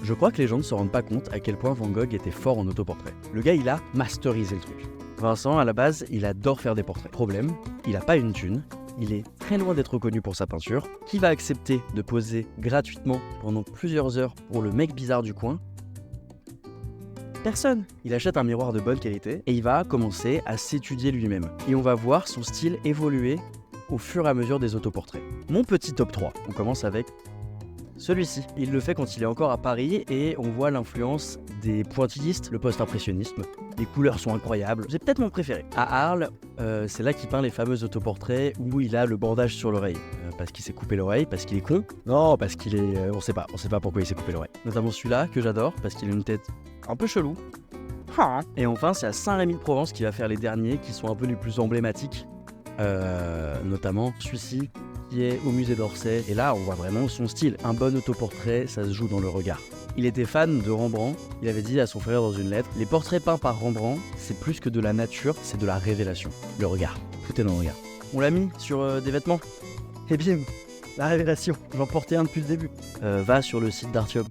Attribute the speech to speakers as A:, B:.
A: Je crois que les gens ne se rendent pas compte à quel point Van Gogh était fort en autoportrait. Le gars, il a masterisé le truc. Vincent, à la base, il adore faire des portraits. Problème, il a pas une thune, il est très loin d'être reconnu pour sa peinture. Qui va accepter de poser gratuitement pendant plusieurs heures pour le mec bizarre du coin? Personne. Il achète un miroir de bonne qualité et il va commencer à s'étudier lui-même. Et on va voir son style évoluer au fur et à mesure des autoportraits. Mon petit top 3, on commence avec celui-ci. Il le fait quand il est encore à Paris et on voit l'influence des pointillistes, le post-impressionnisme. Les couleurs sont incroyables, c'est peut-être mon préféré. À Arles, c'est là qu'il peint les fameux autoportraits où il a le bandage sur l'oreille. Parce qu'il s'est coupé l'oreille, parce qu'il est con. Non, parce qu'il est... on sait pas pourquoi il s'est coupé l'oreille. Notamment celui-là, que j'adore, parce qu'il a une tête un peu chelou. Et enfin, c'est à Saint-Rémy-de-Provence qu'il va faire les derniers, qui sont un peu les plus emblématiques. Notamment celui-ci, qui est au musée d'Orsay. Et là, on voit vraiment son style. Un bon autoportrait, ça se joue dans le regard. Il était fan de Rembrandt. Il avait dit à son frère dans une lettre, les portraits peints par Rembrandt, c'est plus que de la nature, c'est de la révélation. Le regard. Tout est dans le regard. On l'a mis sur des vêtements. Et bim, la révélation. J'en portais un depuis le début. Va sur le site d'Artium.